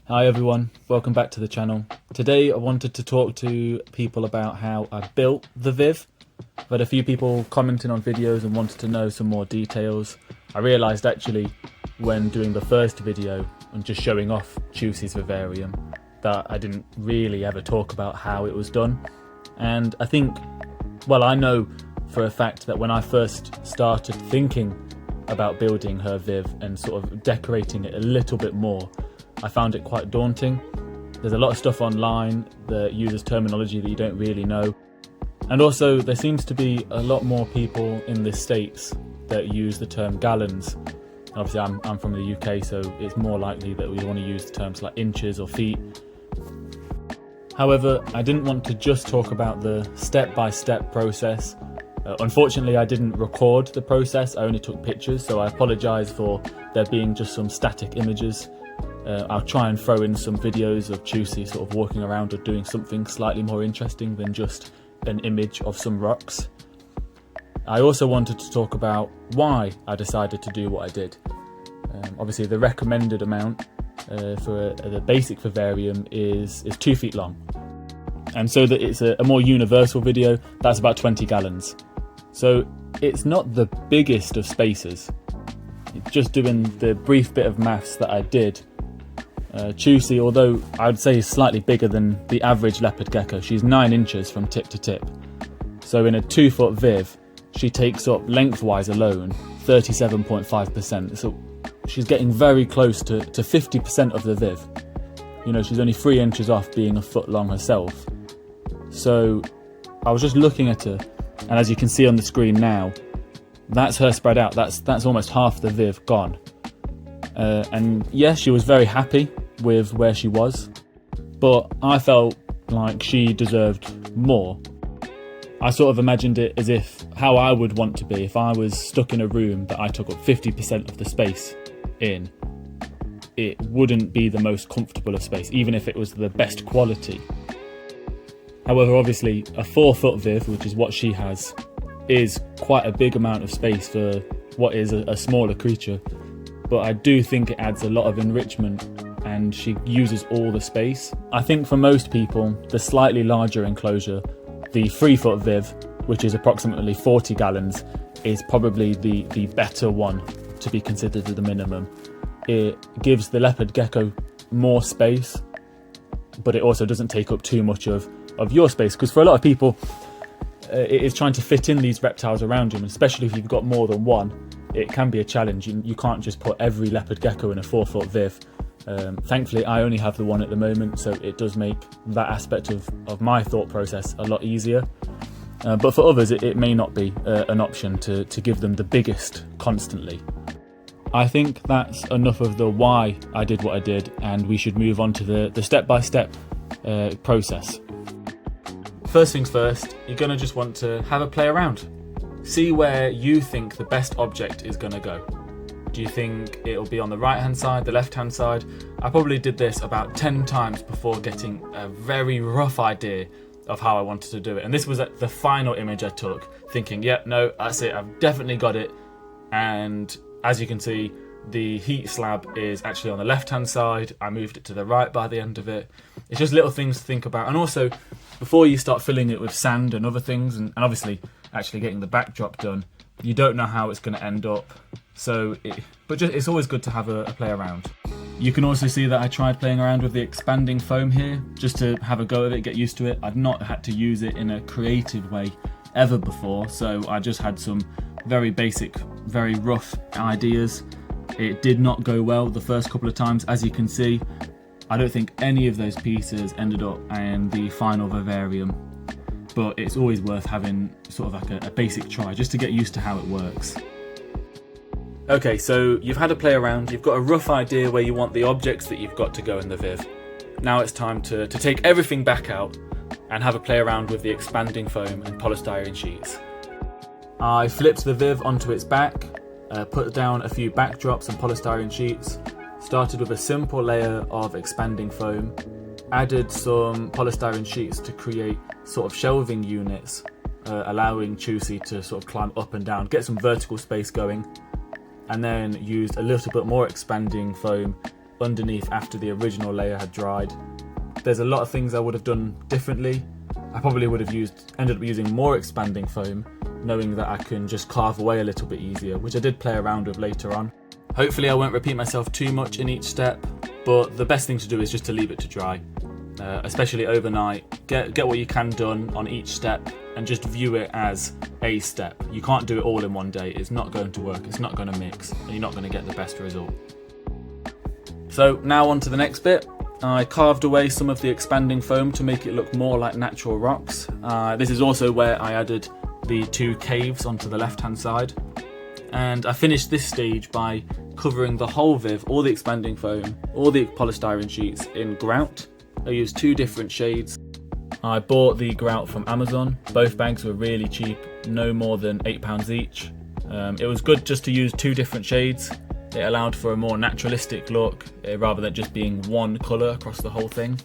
Hi everyone, welcome back to the channel. Today I wanted to talk to people about how I built the Viv. I've had a few people commenting on videos and wanted to know some more details. I realised actually when doing the first video and just showing off Chusey's Vivarium that I didn't really ever talk about how it was done. And I think, well, I know for a fact that when I first started thinking about building her Viv and sort of decorating it a little bit more, I found it quite daunting. There's a lot of stuff online that uses terminology that you don't really know. And also there seems to be a lot more people in the States that use the term gallons. Obviously I'm from the UK, so it's more likely that we want to use the terms like inches or feet. However, I didn't want to just talk about the step-by-step process. Unfortunately, I didn't record the process, I only took pictures, so I apologise for there being just some static images. I'll try and throw in some videos of Chusey sort of walking around or doing something slightly more interesting than just an image of some rocks. I also wanted to talk about why I decided to do what I did. Obviously the recommended amount for the basic vivarium is 2 feet long. And so that it's a more universal video, that's about 20 gallons. So it's not the biggest of spaces. Just doing the brief bit of maths that I did, Chusey, although I would say is slightly bigger than the average leopard gecko, she's 9 inches from tip to tip. So in a 2 foot Viv, she takes up lengthwise alone 37.5%. So she's getting very close to 50% of the Viv. You know, she's only 3 inches off being a foot long herself. So I was just looking at her, and as you can see on the screen now, that's her spread out. That's almost half the Viv gone. And yes, she was very happy with where she was, but I felt like she deserved more. I sort of imagined it as if how I would want to be if I was stuck in a room that I took up 50% of the space in. It wouldn't be the most comfortable of space, even if it was the best quality. However, obviously a 4 foot Viv, which is what she has, is quite a big amount of space for what is a smaller creature. But I do think it adds a lot of enrichment and she uses all the space. I think for most people, the slightly larger enclosure, the 3 foot Viv, which is approximately 40 gallons, is probably the better one to be considered at the minimum. It gives the leopard gecko more space, but it also doesn't take up too much of your space, because for a lot of people, it is trying to fit in these reptiles around you, and especially if you've got more than one, it can be a challenge. You can't just put every leopard gecko in a 4 foot Viv. Thankfully I only have the one at the moment, so it does make that aspect of my thought process a lot easier. But for others it may not be an option to give them the biggest constantly. I think that's enough of the why I did what I did, and we should move on to the step-by-step process. First things first, you're going to just want to have a play around. See where you think the best object is going to go. Do you think it'll be on the right hand side, the left hand side? I probably did this about 10 times before getting a very rough idea of how I wanted to do it. And this was the final image I took, thinking, yep, no, that's it, I've definitely got it. And as you can see, the heat slab is actually on the left hand side. I moved it to the right by the end of it. It's just little things to think about. And also, before you start filling it with sand and other things, and obviously actually getting the backdrop done, you don't know how it's going to end up. So, it's always good to have a play around. You can also see that I tried playing around with the expanding foam here, just to have a go at it, get used to it. I've not had to use it in a creative way ever before, so I just had some very basic, very rough ideas. It did not go well the first couple of times, as you can see. I don't think any of those pieces ended up in the final vivarium, but it's always worth having sort of like a basic try, just to get used to how it works. Okay, so you've had a play around, you've got a rough idea where you want the objects that you've got to go in the Viv. Now it's time to take everything back out and have a play around with the expanding foam and polystyrene sheets. I flipped the Viv onto its back, put down a few backdrops and polystyrene sheets, started with a simple layer of expanding foam, added some polystyrene sheets to create sort of shelving units, allowing Chusey to sort of climb up and down, get some vertical space going, and then used a little bit more expanding foam underneath after the original layer had dried. There's a lot of things I would have done differently. I probably would have ended up using more expanding foam, knowing that I can just carve away a little bit easier, which I did play around with later on. Hopefully I won't repeat myself too much in each step, but the best thing to do is just to leave it to dry, especially overnight. Get what you can done on each step and just view it as a step. You can't do it all in one day. It's not going to work, it's not going to mix, and you're not going to get the best result. So now on to the next bit. I carved away some of the expanding foam to make it look more like natural rocks. This is also where I added the two caves onto the left hand side. And I finished this stage by covering the whole Viv, all the expanding foam, all the polystyrene sheets in grout. I used two different shades. I bought the grout from Amazon. Both bags were really cheap, no more than £8 each. It was good just to use two different shades. It allowed for a more naturalistic look rather than just being one colour across the whole thing.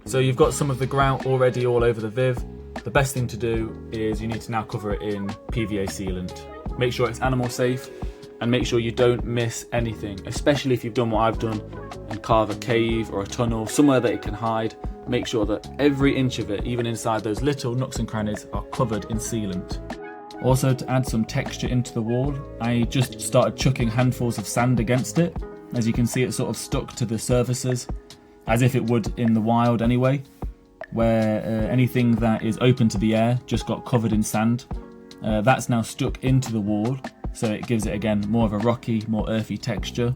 So you've got some of the grout already all over the Viv. The best thing to do is you need to now cover it in PVA sealant. Make sure it's animal safe and make sure you don't miss anything, especially if you've done what I've done and carve a cave or a tunnel, somewhere that it can hide. Make sure that every inch of it, even inside those little nooks and crannies, are covered in sealant. Also, to add some texture into the wall, I just started chucking handfuls of sand against it. As you can see, it sort of stuck to the surfaces, as if it would in the wild anyway, where anything that is open to the air just got covered in sand. That's now stuck into the wall, so it gives it again more of a rocky, more earthy texture.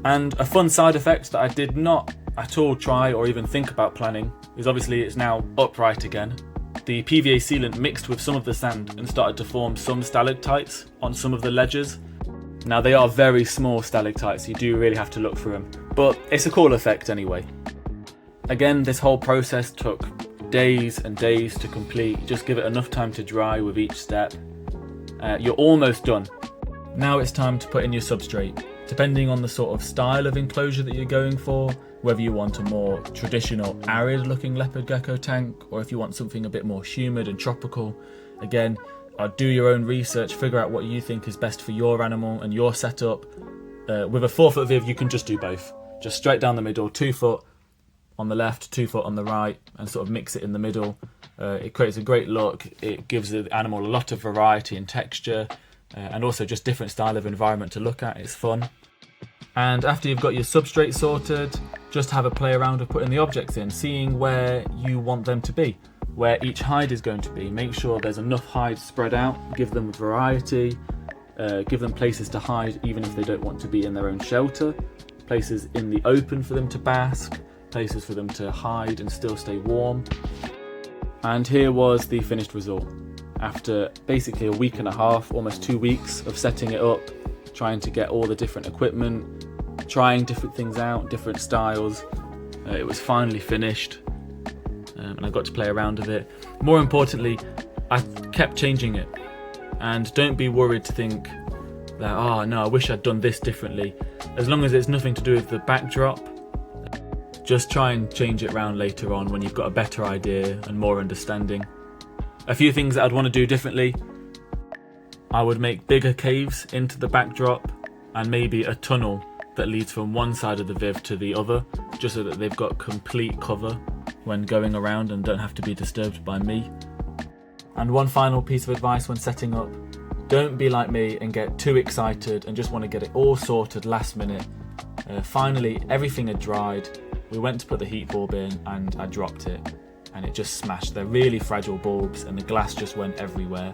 And a fun side effect that I did not at all try or even think about planning is obviously it's now upright again. The PVA sealant mixed with some of the sand and started to form some stalactites on some of the ledges. Now they are very small stalactites, you do really have to look for them, but it's a cool effect anyway. Again, this whole process took days and days to complete. Just give it enough time to dry with each step. You're almost done. Now it's time to put in your substrate. Depending on the sort of style of enclosure that you're going for, whether you want a more traditional arid looking leopard gecko tank or if you want something a bit more humid and tropical, again, do your own research, figure out what you think is best for your animal and your setup. With a 4-foot Viv you can just do both. Just straight down the middle, 2 foot on the left, 2 foot on the right, and sort of mix it in the middle. It creates a great look, it gives the animal a lot of variety and texture, and also just different style of environment to look at. It's fun. And after you've got your substrate sorted, just have a play around with putting the objects in, seeing where you want them to be, where each hide is going to be. Make sure there's enough hides spread out, give them variety, give them places to hide even if they don't want to be in their own shelter, places in the open for them to bask, places for them to hide and still stay warm. And here was the finished result. After basically a week and a half, almost 2 weeks of setting it up, trying to get all the different equipment, trying different things out, different styles, it was finally finished, and I got to play around with it. More importantly, I kept changing it, and don't be worried to think that, oh no, I wish I'd done this differently. As long as it's nothing to do with the backdrop, just try and change it around later on when you've got a better idea and more understanding. A few things that I'd want to do differently: I would make bigger caves into the backdrop and maybe a tunnel that leads from one side of the Viv to the other, just so that they've got complete cover when going around and don't have to be disturbed by me. And one final piece of advice when setting up: don't be like me and get too excited and just want to get it all sorted last minute. Finally, everything had dried. We went to put the heat bulb in and I dropped it and it just smashed. They're really fragile bulbs and the glass just went everywhere.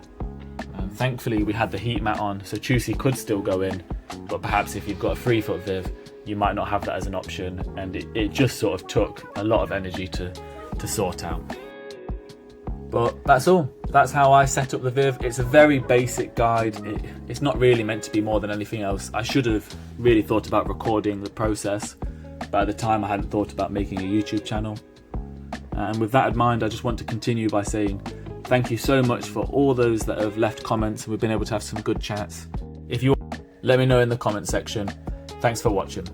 Thankfully we had the heat mat on, so Chusey could still go in, but perhaps if you've got a 3-foot Viv you might not have that as an option, and it just sort of took a lot of energy to sort out. But that's all. That's how I set up the Viv. It's a very basic guide. It's not really meant to be more than anything else. I should have really thought about recording the process, but at the time I hadn't thought about making a YouTube channel. And with that in mind, I just want to continue by saying thank you so much for all those that have left comments, and we've been able to have some good chats. If you want, let me know in the comment section. Thanks for watching.